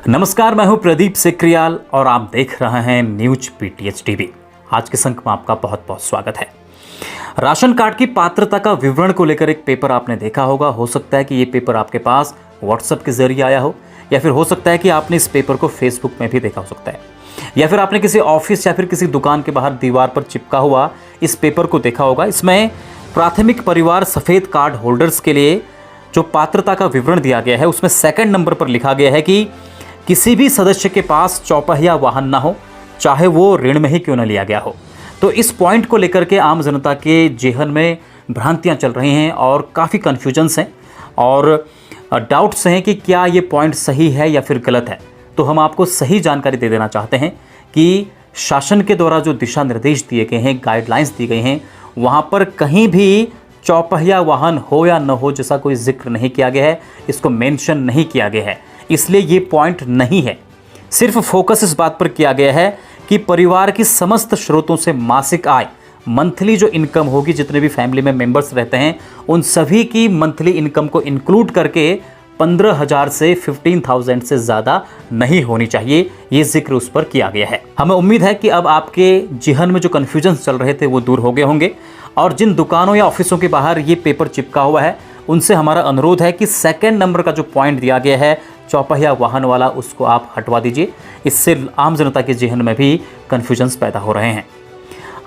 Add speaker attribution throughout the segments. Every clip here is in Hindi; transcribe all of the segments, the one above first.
Speaker 1: नमस्कार, मैं हूं प्रदीप सिक्रियाल और आप देख रहे हैं न्यूज पीटीएच टीवी। आज के संक में आपका बहुत बहुत स्वागत है। राशन कार्ड की पात्रता का विवरण को लेकर एक पेपर आपने देखा होगा। हो सकता है कि ये पेपर आपके पास व्हाट्सएप के जरिए आया हो, या फिर हो सकता है कि आपने इस पेपर को फेसबुक में भी देखा हो सकता है, या फिर आपने किसी ऑफिस या फिर किसी दुकान के बाहर दीवार पर चिपका हुआ इस पेपर को देखा होगा। इसमें प्राथमिक परिवार सफेद कार्ड होल्डर्स के लिए जो पात्रता का विवरण दिया गया है, उसमें सेकंड नंबर पर लिखा गया है कि किसी भी सदस्य के पास चौपहिया वाहन ना हो, चाहे वो ऋण में ही क्यों न लिया गया हो। तो इस पॉइंट को लेकर के आम जनता के जेहन में भ्रांतियां चल रही हैं और काफ़ी कन्फ्यूजन्स हैं और डाउट्स हैं कि क्या ये पॉइंट सही है या फिर गलत है। तो हम आपको सही जानकारी दे देना चाहते हैं कि शासन के द्वारा जो दिशा निर्देश दिए गए हैं, गाइडलाइंस दी गई हैं, वहाँ पर कहीं भी चौपहिया वाहन हो या न हो जैसा कोई जिक्र नहीं किया गया है, इसको मेंशन नहीं किया गया है। इसलिए ये पॉइंट नहीं है। सिर्फ फोकस इस बात पर किया गया है कि परिवार की समस्त स्रोतों से मासिक आय, मंथली जो इनकम होगी, जितने भी फैमिली में मेंबर्स रहते हैं उन सभी की मंथली इनकम को इंक्लूड करके 15,000 से 15,000 से ज़्यादा नहीं होनी चाहिए। ये जिक्र उस पर किया गया है। हमें उम्मीद है कि अब आपके जेहन में जो कन्फ्यूजन चल रहे थे वो दूर हो गए होंगे। और जिन दुकानों या ऑफिसों के बाहर ये पेपर चिपका हुआ है, उनसे हमारा अनुरोध है कि सेकंड नंबर का जो पॉइंट दिया गया है चौपहिया वाहन वाला, उसको आप हटवा दीजिए। इससे आम जनता के जेहन में भी कन्फ्यूजन्स पैदा हो रहे हैं।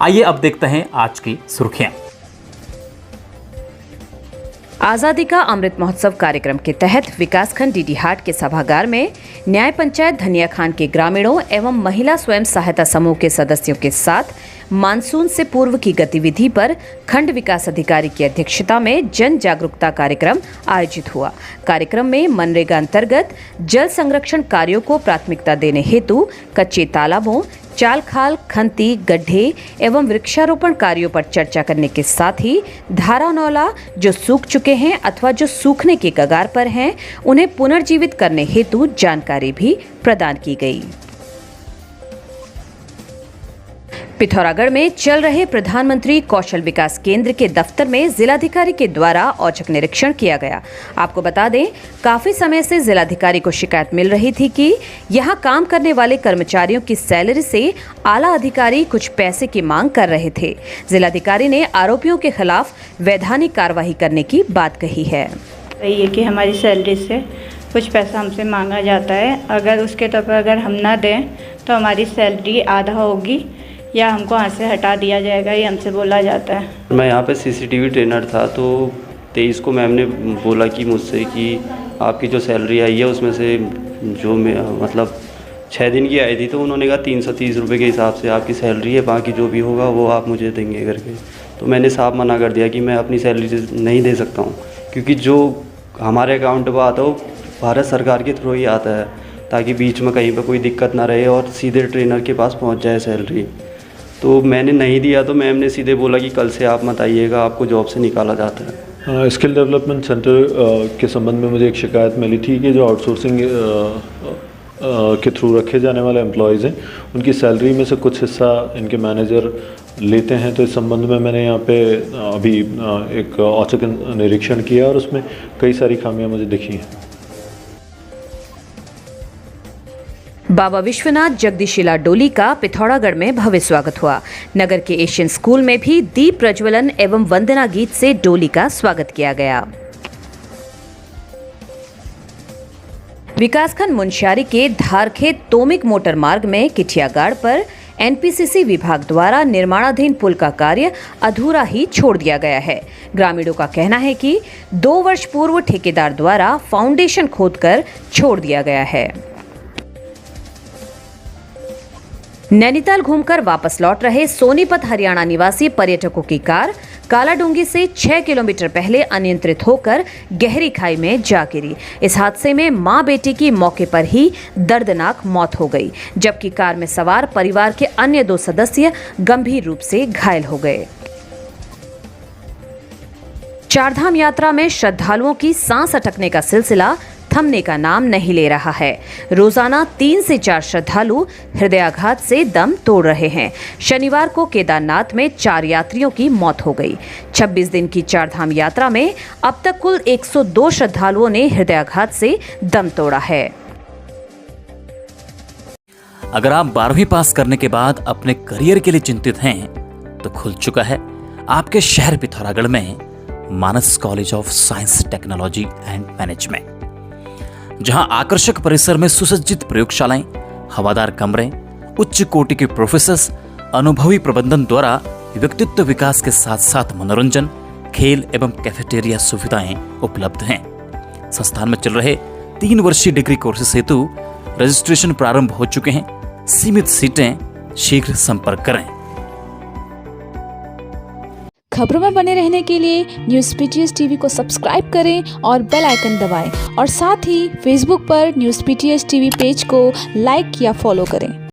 Speaker 1: आइए अब देखते हैं आज की सुर्खियां।
Speaker 2: आज़ादी का अमृत महोत्सव कार्यक्रम के तहत विकासखंड डीडीहाट के सभागार में न्याय पंचायत धनिया खान के ग्रामीणों एवं महिला स्वयं सहायता समूह के सदस्यों के साथ मानसून से पूर्व की गतिविधि पर खंड विकास अधिकारी की अध्यक्षता में जन जागरूकता कार्यक्रम आयोजित हुआ। कार्यक्रम में मनरेगा अंतर्गत जल संरक्षण कार्यों को प्राथमिकता देने हेतु कच्चे तालाबों, चाल खाल, खंती, गड्ढे एवं वृक्षारोपण कार्यों पर चर्चा करने के साथ ही धारा नौला जो सूख चुके हैं अथवा जो सूखने के कगार पर हैं, उन्हें पुनर्जीवित करने हेतु जानकारी भी प्रदान की गई। पिथौरागढ़ में चल रहे प्रधानमंत्री कौशल विकास केंद्र के दफ्तर में जिलाधिकारी के द्वारा औचक निरीक्षण किया गया। आपको बता दें, काफी समय से जिलाधिकारी को शिकायत मिल रही थी कि यहां काम करने वाले कर्मचारियों की सैलरी से आला अधिकारी कुछ पैसे की मांग कर रहे थे। जिलाधिकारी ने आरोपियों के खिलाफ वैधानिक कार्रवाई करने की बात कही है।
Speaker 3: ये कि हमारी सैलरी से कुछ पैसा हमसे मांगा जाता है, अगर उसके तौर पर अगर हम ना दें तो हमारी सैलरी आधा होगी या हमको यहाँ से हटा दिया जाएगा, ये हमसे बोला जाता है।
Speaker 4: मैं यहाँ पे सीसीटीवी ट्रेनर था, तो 23 को मैम ने बोला कि मुझसे कि आपकी जो सैलरी आई है उसमें से जो मतलब 6 दिन की आई थी, तो उन्होंने कहा 330 रुपये के हिसाब से आपकी सैलरी है, बाकी जो भी होगा वो आप मुझे देंगे करके। तो मैंने साफ मना कर दिया कि मैं अपनी सैलरी नहीं दे सकता हूँ, क्योंकि जो हमारे अकाउंट पर आता है वो भारत सरकार के थ्रू ही आता है, ताकि बीच में कहीं पर कोई दिक्कत ना रहे और सीधे ट्रेनर के पास पहुँच जाए सैलरी। तो मैंने नहीं दिया, तो मैम ने सीधे बोला कि कल से आप मत आइएगा, आपको जॉब से निकाला जाता है।
Speaker 5: स्किल डेवलपमेंट सेंटर के संबंध में मुझे एक शिकायत मिली थी कि जो आउटसोर्सिंग के थ्रू रखे जाने वाले एम्प्लॉयज़ हैं, उनकी सैलरी में से कुछ हिस्सा इनके मैनेजर लेते हैं। तो इस संबंध में मैंने यहाँ पे अभी एक औचक निरीक्षण किया और उसमें कई सारी खामियां मुझे दिखी हैं।
Speaker 2: बाबा विश्वनाथ जगदीशिला डोली का पिथौरागढ़ में भव्य स्वागत हुआ। नगर के एशियन स्कूल में भी दीप प्रज्वलन एवं वंदना गीत से डोली का स्वागत किया गया। विकासखंड मुंशियारी के धारखेत तोमिक मोटर मार्ग में किठियागाड़ पर एनपीसीसी विभाग द्वारा निर्माणाधीन पुल का कार्य अधूरा ही छोड़ दिया गया है। ग्रामीणों का कहना है कि 2 वर्ष पूर्व ठेकेदार द्वारा फाउंडेशन खोदकर छोड़ दिया गया है। नैनीताल घूमकर वापस लौट रहे सोनीपत हरियाणा निवासी पर्यटकों की कार कालाडूंगी से 6 किलोमीटर पहले अनियंत्रित होकर गहरी खाई में जा गिरी। इस हादसे में मां बेटी की मौके पर ही दर्दनाक मौत हो गई, जबकि कार में सवार परिवार के अन्य 2 सदस्य गंभीर रूप से घायल हो गए। चारधाम यात्रा में श्रद्धालुओं की सांस अटकने का सिलसिला थमने का नाम नहीं ले रहा है। रोजाना 3 से 4 श्रद्धालु हृदयाघात से दम तोड़ रहे हैं। शनिवार को केदारनाथ में 4 यात्रियों की मौत हो गई। 26 दिन की 4 धाम यात्रा में अब तक कुल 102 श्रद्धालुओं ने हृदयाघात से दम तोड़ा है।
Speaker 1: अगर आप 12वीं पास करने के बाद अपने करियर के लिए चिंतित हैं, तो खुल चुका है आपके शहर पिथौरागढ़ में Manas college of science technology and management, जहां आकर्षक परिसर में सुसज्जित प्रयोगशालाएं, हवादार कमरे, उच्च कोटि के प्रोफेसर्स, अनुभवी प्रबंधन द्वारा व्यक्तित्व विकास के साथ साथ मनोरंजन, खेल एवं कैफेटेरिया सुविधाएं उपलब्ध हैं। संस्थान में चल रहे 3 वर्षीय डिग्री कोर्सेस हेतु रजिस्ट्रेशन प्रारंभ हो चुके हैं। सीमित सीटें, शीघ्र संपर्क करें।
Speaker 6: खबरों में बने रहने के लिए न्यूज़ पीटीएस टीवी को सब्सक्राइब करें और बेल आइकन दबाएं और साथ ही फेसबुक पर न्यूज़ पीटीएस टीवी पेज को लाइक या फॉलो करें।